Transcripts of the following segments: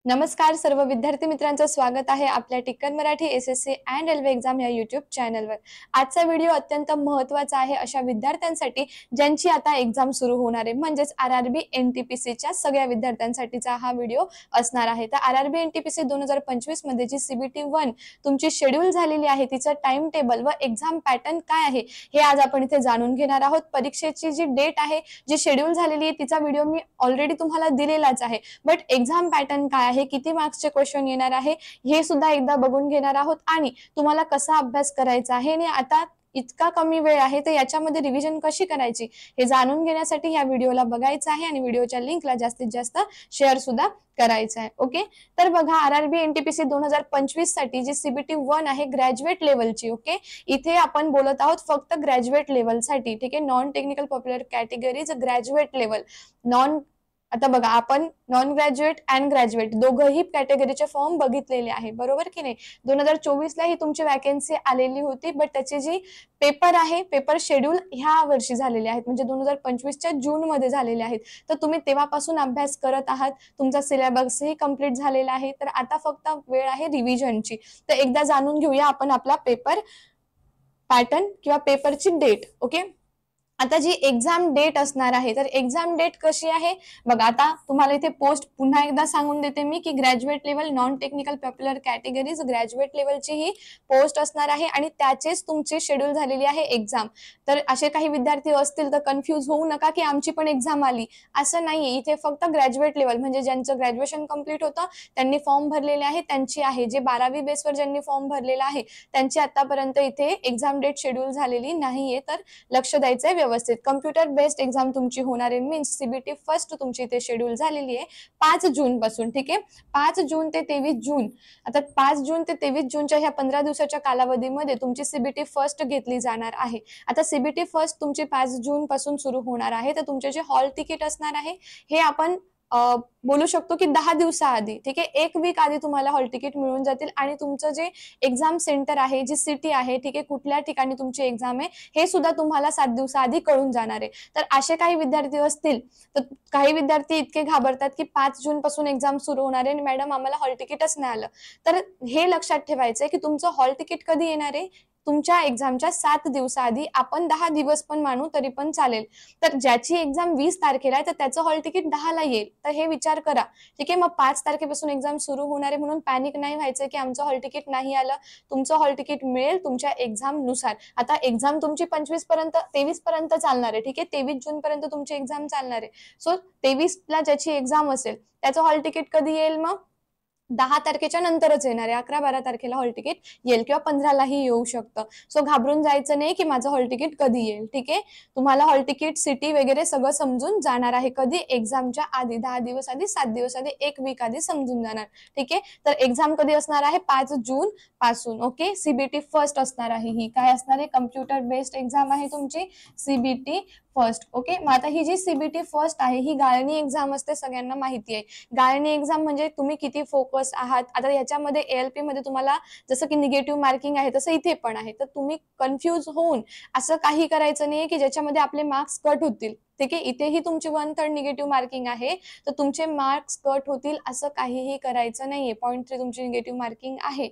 नमस्कार सर्व विद्यार्थी मित्रांचं स्वागत आहे आपल्या Tikkar Marathi SSC and railway exam या युट्यूब चॅनलवर। आजचा व्हिडिओ अत्यंत महत्त्वाचा आहे अशा विद्यार्थ्यांसाठी ज्यांची आता एक्झाम सुरू होणार आहे, म्हणजेच आरआरबी एनटीपीसीच्या सगळ्या विद्यार्थ्यांसाठीचा हा व्हिडिओ असणार आहे। तर आरआरबी एनटीपीसी 2025 मध्ये जी सीबीटी 1 तुमची शेड्यूल झालेली आहे, तिचं टाइम टेबल व एक्झाम पॅटर्न काय आहे हे आज आपण इथे जाणून घेणार आहोत। परीक्षेची जी डेट आहे, जी शेड्यूल झालेली आहे, तिचा व्हिडिओ मी ऑलरेडी तुम्हाला दिलेलाच आहे, बट एक्झाम पॅटर्न काय आहे, किती मार्क्सचे क्वेश्चन येणार आहे हे सुद्धा एकदा बघून घेणार आहोत आणि तुम्हाला कसा अभ्यास करायचा आहे आणि आता इतका कमी वेळ आहे तर याच्यामध्ये रिव्हिजन कशी करायची हे जाणून घेण्यासाठी या व्हिडिओला बघायचं आहे आणि व्हिडिओच्या लिंकला जास्तीत जास्त शेअर सुद्धा करायचं आहे। ओके, तर बघा आरआरबी एनटीपीसी 2025 साठी जी सीबीटी 1 आहे ग्रॅज्युएट लेवलची। ओके, इथे आपण बोलत आहोत फक्त ग्रॅज्युएट लेवलसाठी, ठीक आहे। Non technical popular categories graduate level non आता बघा आपण नॉन ग्रॅज्युएट अँड ग्रॅज्युएट दोघंही कॅटेगरीचे फॉर्म बघितलेले आहे, बरोबर की नाही। 2024 ला ही तुमची वॅकन्सी आलेली होती, बट त्याची जी पेपर आहे, पेपर शेड्यूल ह्या वर्षी झालेले आहेत, म्हणजे 2025च्या जून मध्ये झालेले आहेत। तर तुम्ही तेव्हापासून अभ्यास करत आहात, तुमचा सिलेबसही कंप्लीट झालेला आहे, तर आता फक्त वेळ आहे रिव्हिजनची। तर एकदा जाणून घेऊया आपण आपला पेपर पॅटर्न किंवा पेपरची डेट। ओके, आता जी एक्झाम डेट असणार आहे, तर एक्झाम डेट कशी आहे बघा। आता तुम्हाला इथे पोस्ट पुन्हा एकदा सांगून देते मी की graduate level non technical popular categories graduate लेवलची ही पोस्ट असणार आहे आणि त्याचेच तुमची शेड्यूल झालेली आहे एक्झाम। तर असे काही विद्यार्थी असतील तर कन्फ्यूज होऊ नका की आमची पण एक्झाम आली, असं नाहीये। इथे फक्त ग्रॅज्युएट लेवल म्हणजे ज्यांचं ग्रॅज्युएशन कंप्लीट होतं त्यांनी फॉर्म भरलेले आहे त्यांची आहे, जे 12वी बेसवर ज्यांनी फॉर्म भरलेला आहे त्यांची आतापर्यंत इथे एक्झाम डेट शेड्यूल झालेली नाहीये, तर लक्ष द्यायचंय व्यवस्थित। कम्प्युटर बेस्ड एक्झाम तुमची होणार आहे, मीन्स सीबीटी फर्स्ट तुमची इथे शेड्यूल झालेली आहे 5 जून पासून, ठीक आहे। 5 जून ते 23 जून, आता 5 जून ते 23 जूनच्या ह्या 15 दिवसाच्या कालावधीमध्ये तुमची सीबीटी फर्स्ट घेतली जाणार आहे। आता सीबीटी फर्स्ट तुमची 5 जून पासून सुरू होणार आहे, तर तुमचे जे हॉल तिकीट असणार आहे हे आपण बोलू शकतो की 10 दिवसाआधी, ठीक आहे, 1 वीक आधी तुम्हाला हॉल तिकीट मिळून जातील आणि तुमचं जे एक्झाम सेंटर आहे, जी सिटी आहे, ठीक आहे, कुठल्या ठिकाणी तुमची एक्झाम आहे हे सुद्धा तुम्हाला 7 दिवसाआधी कळून जाणार आहे। तर असे काही विद्यार्थी असतील तर काही विद्यार्थी इतके घाबरतात की 5 जून पासून एक्झाम सुरू होणार आहे आणि मॅडम आम्हाला हॉल तिकीटच नाही आलं, तर हे लक्षात ठेवायचंय की तुमचं हॉल तिकीट कधी येणार आहे, तुमच्या एक्झामच्या 7 दिवसाआधी। आपण 10 दिवस पण मानू तरी पण चालेल। तर ज्याची एक्झाम 20 तारखेला आहे तर त्याचं हॉल तिकीट 10 ला येईल, तर हे विचार करा, ठीक आहे। मग 5 तारखेपासून एक्झाम सुरू होणार आहे म्हणून पॅनिक नाही व्हायचं की आमचं हॉल तिकीट नाही आलं, तुमचं हॉल तिकीट मिळेल तुमच्या एक्झाम नुसार। आता एक्झाम तुमची 23 पर्यंत चालणार आहे, ठीक आहे, 23 जून पर्यंत तुमची एक्झाम चालणार आहे। सो 23 ला ज्याची एक्झाम असेल त्याचं हॉल तिकीट कधी येईल, मग 10 तारखेच्या नंतरच येणार आहे, 11-12 तारखेला हॉल तिकीट येईल किंवा 15लाही येऊ शकतं। सो घाबरून जायचं नाही की माझं हॉल तिकीट कधी येईल, ठीक आहे। तुम्हाला हॉल तिकीट सिटी वगैरे सगळं समजून जाणार आहे, कधी एक्झामच्या आधी 10 दिवस आधी, 7 दिवस आधी, 1 वीक आधी समजून जाणार, ठीक आहे। तर एक्झाम कधी असणार आहे 5 जून पासून। ओके, सीबीटी फर्स्ट असणार आहे, ही काय असणार आहे, कम्प्युटर बेस्ड एक्झाम आहे तुमची सीबीटी फर्स्ट। ओके, मग आता ही जी सीबीटी फर्स्ट आहे ही गाळणी एक्झाम असते, सगळ्यांना माहिती आहे। गाळणी एक्झाम म्हणजे तुम्ही किती फोकस आहात। आता याच्यामध्ये एएलपी मध्ये तुम्हाला जसं की निगेटिव्ह मार्किंग आहे तसं इथे पण आहे, तर तुम्ही कन्फ्यूज होऊन असं काही करायचं नाही की ज्याच्यामध्ये आपले मार्क्स कट होतील, ठीक आहे। इथेही तुमची 1/3 निगेटिव्ह मार्किंग आहे, तर तुमचे मार्क्स कट होतील असं काहीही करायचं नाहीये। 0.3 तुमची निगेटिव्ह मार्किंग आहे,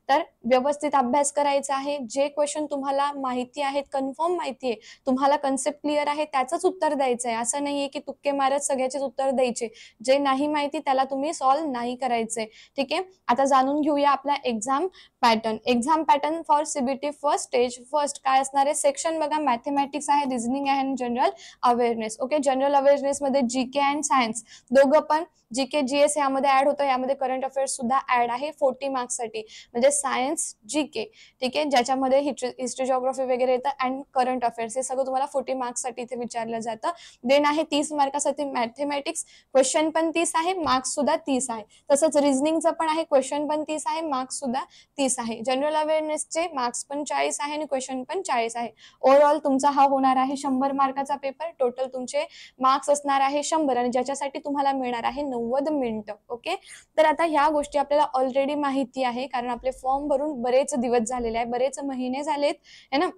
तर व्यवस्थित अभ्यास करायचा आहे। जे क्वेश्चन तुम्हाला माहिती आहेत, कन्फर्म माहिती आहे, तुम्हाला कन्सेप्ट क्लिअर आहे, त्याचंच उत्तर द्यायचं आहे। असं नाहीये की तुक्के मारत सगळ्याचेच उत्तर द्यायचे, जे नाही माहिती त्याला तुम्ही सॉल्व्ह नाही करायचंय, ठीक आहे। आता जाणून घेऊया आपला exam pattern. Exam pattern for CBT first stage first काय असणार आहे, सेक्शन बघा मॅथमॅटिक्स आहे, रिझनिंग आहे आणि general awareness. Okay, general awareness मध्ये जीके अँड सायन्स दोघं पण, जीके जीएस यामध्ये ऍड होतं, यामध्ये करंट अफेअर्स सुद्धा ऍड आहे 40 मार्क्स साठी, म्हणजे सायन्स जीके, ठीक आहे, ज्याच्यामध्ये हिस्ट्री जिओग्राफी वगैरे येतं अँड करंट अफेअर्स, हे सगळं तुम्हाला 40 मार्क्स साठी इथे विचारलं जातं। देन आहे 30 मार्कासाठी मॅथमॅटिक्स, क्वेश्चन पण 30 आहे, मार्क्स सुद्धा 30 आहे। तसंच रिझनिंगचं पण आहे, क्वेश्चन पण 30 आहे, मार्क्स सुद्धा 30 आहे। जनरल अवेअरनेसचे मार्क्स पण 40 आहे आणि क्वेश्चन पण 40 आहे। ओव्हरऑल तुमचा हा होणार आहे 100 मार्काचा पेपर। टोटल तुमचे मार्क्स असणार आहे 100 आणि ज्याच्यासाठी तुम्हाला मिळणार आहे 90 मिनिटं। ओके, तर आता ह्या गोष्टी आपल्याला ऑलरेडी माहिती आहे, कारण आपले फॉर्म भरून बरेच दिवस झालेले आहे, बरेच महिने झालेत है ना।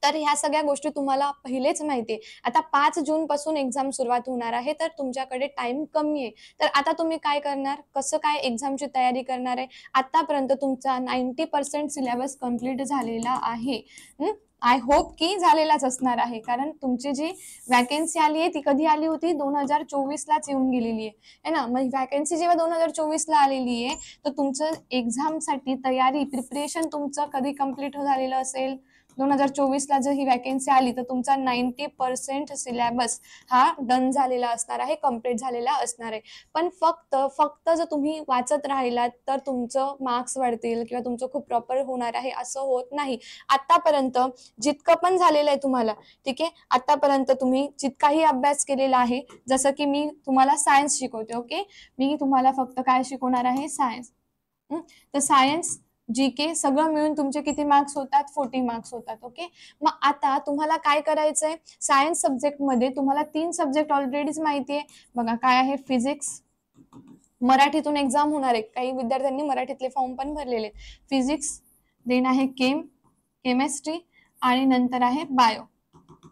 तर ह्या सगळ्या गोष्टी तुम्हाला पहिलेच माहिती आहे. आता 5 जून पासून एक्झाम सुरुवात होणार आहे, तर तुमच्याकडे टाईम कमी आहे. तर आता तुम्ही काय करणार? कसं काय एक्झामची तयारी करणार आहे? आतापर्यंत तुमचा 90% सिलेबस कंप्लीट झालेला आहे. आय होप की झालेलाच असणार आहे. कारण तुमची जी व्हॅकन्सी आली आहे, ती कधी आली होती? 2024 लाच येऊन गेलेली आहे, है ना? मग व्हॅकन्सी जेव्हा 2024 ला आलेली आहे, तर तुमचं एक्झामसाठी तयारी, प्रिपरेशन तुमचं कधी कंप्लीट झालेलं असेल? 2024 ला जर ही व्हॅकन्सी आली तर तुमचा 90% सिलेबस हा डन झालेला असणार आहे, कंप्लीट झालेला असणार आहे. पण फक्त जर तुम्ही वाचत राहिलात तर तुमचं मार्क्स वाढतील किंवा तुमचं खूप प्रॉपर होणार आहे असं होत नाही. आतापर्यंत जितकं पण झालेलं आहे तुम्हाला, ठीक आहे, आतापर्यंत तुम्ही जितकाही अभ्यास केलेला आहे, जसं की मी तुम्हाला सायन्स शिकवते, ओके, मी तुम्हाला फक्त काय शिकवणार आहे? सायन्स. तर सायन्स, जी-के सगळं मिळून तुमचे किती मार्क्स होतात? 40 मार्क्स होतात, ओके. मग आता तुम्हाला काय करायचंय? सायन्स सब्जेक्टमध्ये तुम्हाला 3 सब्जेक्ट ऑलरेडीच माहिती आहे. बघा काय आहे? फिजिक्स, मराठीतून एक्झाम होणार आहे. काही विद्यार्थ्यांनी मराठीतले फॉर्म पण भरलेले. फिजिक्स, देन आहे केमिस्ट्री आणि नंतर आहे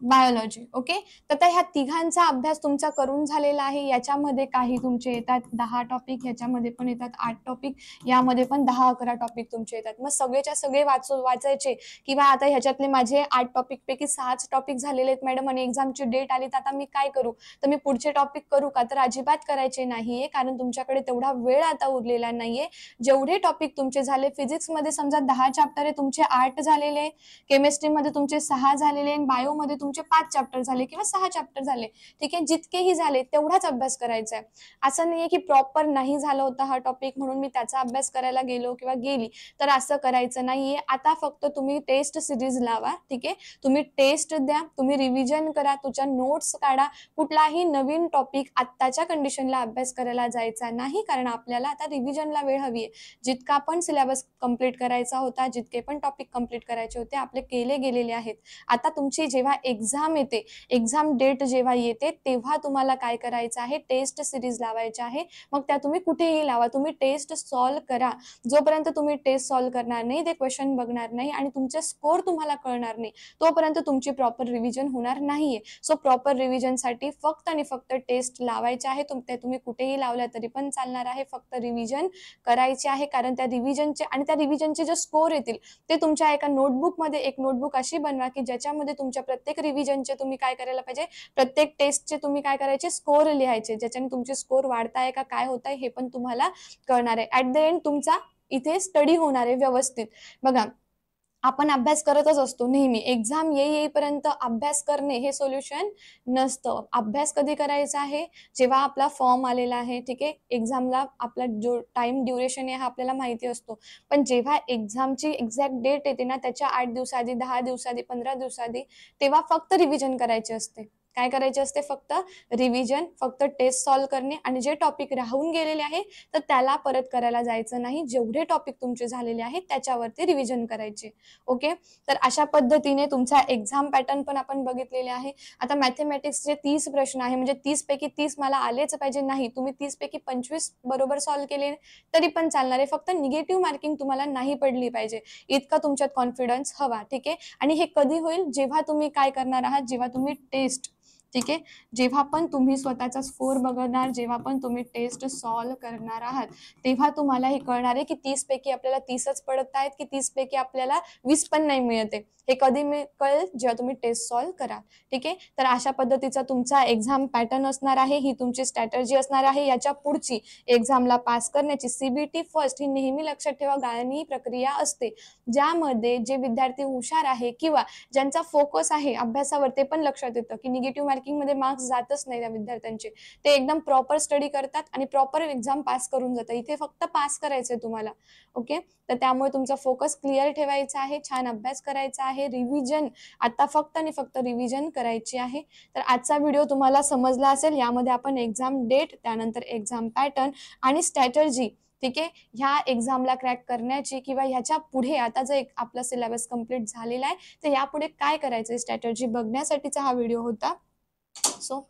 बायोलॉजी, ओके. तर ह्या तिघांचा अभ्यास तुमचा करून झालेला आहे. याच्यामध्ये काही तुमचे येतात 10 टॉपिक, ह्याच्यामध्ये पण येतात 8 टॉपिक, यामध्ये पण 10-11 टॉपिक तुमचे येतात. मग सगळेच्या सगळे वाचायचे किंवा आता ह्याच्यातले माझे 8 टॉपिक पैकी 6च टॉपिक झालेले आहेत मॅडम आणि एक्झामची डेट आली तर आता मी काय करू? तर मी पुढचे टॉपिक करू का? तर अजिबात करायचे नाहीये, कारण तुमच्याकडे तेवढा वेळ आता उरलेला नाहीये. जेवढे टॉपिक तुमचे झाले, फिजिक्समध्ये समजा 10 चॅप्टर आहे, तुमचे 8 झालेले, केमिस्ट्रीमध्ये तुमचे 6 झालेले आणि बायोमध्ये तुमचे 5 चॅप्टर झाले किंवा 6 चॅप्टर झाले, ठीक आहे. जितकेही झाले तेवढाच अभ्यास करायचा आहे. असं नाहीये की प्रॉपर नाही झाला होता हा टॉपिक म्हणून मी त्याचा अभ्यास करायला गेलो किंवा गेली, तर असं करायचं नाहीये. आता फक्त तुम्ही टेस्ट सिरीज लावा, ठीक आहे. तुम्ही टेस्ट द्या, तुम्ही रिव्हिजन करा, तुझ्या नोट्स काढा. कुठलाही नवीन टॉपिक आत्ताच्या कंडिशनला अभ्यास करायला जायचा नाही, कारण आपल्याला आता रिव्हिजनला वेळ हवी आहे. जितका पण सिलेबस कंप्लीट करायचा होता, जितके पण टॉपिक कंप्लीट करायचे होते, आपले केले गेलेले आहेत. आता तुमची जेव्हा एक्झाम येते, एक्झाम डेट जेव्हा येते, तेव्हा तुम्हाला काय करायचं आहे? टेस्ट सिरीज लावायची आहे. मग त्या तुम्ही कुठेही लावा, तुम्ही टेस्ट सॉल्व करा. जोपर्यंत तुम्ही टेस्ट सॉल्व करणार नाही, ते क्वेश्चन बघणार नाही आणि तुमचे स्कोर तुम्हाला कळणार नाही, तोपर्यंत तुमची प्रॉपर रिव्हिजन होणार नाहीये. सो प्रॉपर रिव्हिजनसाठी फक्त आणि फक्त टेस्ट लावायचे आहे. ते तुम्ही कुठेही लावल्या तरी पण चालणार आहे. फक्त रिव्हिजन करायची आहे, कारण त्या रिव्हिजनचे जे स्कोर येतील ते तुमच्या एका नोटबुकमध्ये, एक नोटबुक अशी बनवा की ज्याच्यामध्ये तुमच्या प्रत्येक रिव्हिजनचे तुम्ही काय करायला पाहिजे? प्रत्येक टेस्टचे तुम्ही काय करायचे? स्कोर लिहायचे, ज्याच्याने तुमचे स्कोर वाढताय का काय होतंय हे पण तुम्हाला कळणार आहे. ॲट द एंड तुमचा इथे स्टडी होणार आहे व्यवस्थित. बघा, आपण अभ्यास करतच असतो नेहमी. एक्झाम येईपर्यंत अभ्यास करणे हे सोल्युशन नसतं. अभ्यास कधी करायचा आहे? जेव्हा आपला फॉर्म आलेला आहे, ठीक आहे. एक्झामला आपला जो टाईम ड्युरेशन आहे हा आपल्याला माहिती असतो. पण जेव्हा एक्झामची एक्झॅक्ट डेट येते ना, त्याच्या 8 दिवसाआधी, 10 दिवसाआधी, 15 दिवसाआधी, तेव्हा फक्त रिव्हिजन करायचे असते. काय करायचे असते? फक्त रिव्हिजन, फक्त टेस्ट सॉल्व्ह करणे आणि जे टॉपिक राहून गेलेले आहे, तर त्याला परत करायला जायचं नाही. जेवढे टॉपिक तुमचे झालेले आहेत, त्याच्यावरती रिव्हिजन करायचे. ओके. तर अशा पद्धतीने तुमचा एक्झाम पॅटर्न पण आपण बघितलेले आहे. आता मॅथेमॅटिक्सचे 30 प्रश्न आहे, म्हणजे 30 पैकी 30 मला आलेच पाहिजे नाही. तुम्ही 30 पैकी 25 बरोबर सॉल्व्ह केले तरी पण चालणार आहे. फक्त निगेटिव्ह मार्किंग तुम्हाला नाही पडली पाहिजे, इतका तुमच्यात कॉन्फिडन्स हवा, ठीक आहे. आणि हे कधी होईल? जेव्हा तुम्ही काय करणार आहात? जेव्हा तुम्ही टेस्ट, ठीक आहे, जेव्हा पण तुम्ही स्वतःचा स्कोर बघणार, जेव्हा पण तुम्ही टेस्ट सॉल्व्ह करणार आहात, तेव्हा तुम्हाला हे कळणार आहे की 30 पैकी आपल्याला 30च पडत आहेत की 30 पैकी आपल्याला 20 पण नाही मिळत आहे. हे कधी कळेल? जेव्हा तुम्ही टेस्ट सॉल्व्ह कराल, ठीक आहे. तर अशा पद्धतीचा तुमचा एक्झाम पॅटर्न असणार आहे, ही तुमची स्ट्रॅटर्जी असणार आहे. याच्या पुढची एक्झामला पास करण्याची सीबीटी फर्स्ट ही नेहमी लक्षात ठेवा, गाळणी प्रक्रिया असते, ज्यामध्ये जे विद्यार्थी हुशार आहे किंवा ज्यांचा फोकस आहे अभ्यासावर, ते पण लक्षात येतं की निगेटिव्ह मार्किंग मध्ये मार्क्स जातच नाही त्या विद्यार्थ्यांचे. ते एकदम प्रॉपर स्टडी करतात आणि प्रॉपर एक्झाम पास करून जातात. इथे फक्त पास करायचंय तुम्हाला, ओके. तर त्यामुळे तुमचा फोकस क्लिअर ठेवायचा आहे, छान अभ्यास करायचा आहे, रिव्हिजन, आता फक्त आणि फक्त रिव्हिजन करायची आहे. तर आजचा व्हिडिओ तुम्हाला समजला असेल. यामध्ये आपण एक्झाम डेट, त्यानंतर एक्झाम पॅटर्न आणि स्ट्रॅटर्जी, ठीक आहे, ह्या एक्झामला क्रॅक करण्याची किंवा ह्याच्या पुढे आता जर आपला सिलेबस कंप्लीट झालेला आहे, तर यापुढे काय करायचं स्ट्रॅटर्जी बघण्यासाठीचा हा व्हिडिओ होता. सो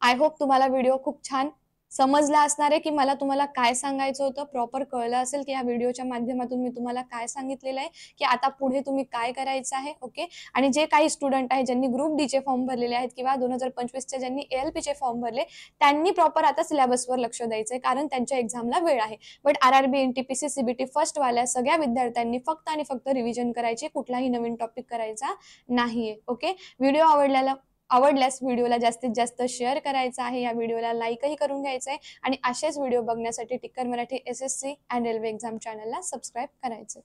आय होप तुम्हाला व्हिडिओ खूप छान समजलं असणार आहे, की मला तुम्हाला काय सांगायचं होतं. प्रॉपर कळलं असेल, की या व्हिडिओच्या माध्यमातून मी तुम्हाला काय सांगितलेलं आहे, की आता पुढे तुम्ही काय करायचं आहे. ओके. आणि जे काही स्टुडंट आहेत, ज्यांनी ग्रुप डीचे फॉर्म भरलेले आहेत किंवा 2025चे ज्यांनी ALPचे फॉर्म भरले, त्यांनी प्रॉपर आता सिलेबसवर लक्ष द्यायचं आहे, कारण त्यांच्या एक्झामला वेळ आहे. बट RRB, NTPC, CBT फर्स्टवाल्या सगळ्या विद्यार्थ्यांनी फक्त आणि फक्त रिव्हिजन करायची, कुठलाही नवीन टॉपिक करायचा नाहीये. ओके. व्हिडिओ आवडल्यास व्हिडिओला जास्तीत जास्त शेअर करायचा आहे. या व्हिडिओला लाईकही करून घ्यायचं आहे आणि असेच व्हिडिओ बघण्यासाठी Tikkar Marathi SSC and railway exam चॅनलला सबस्क्राईब करायचं.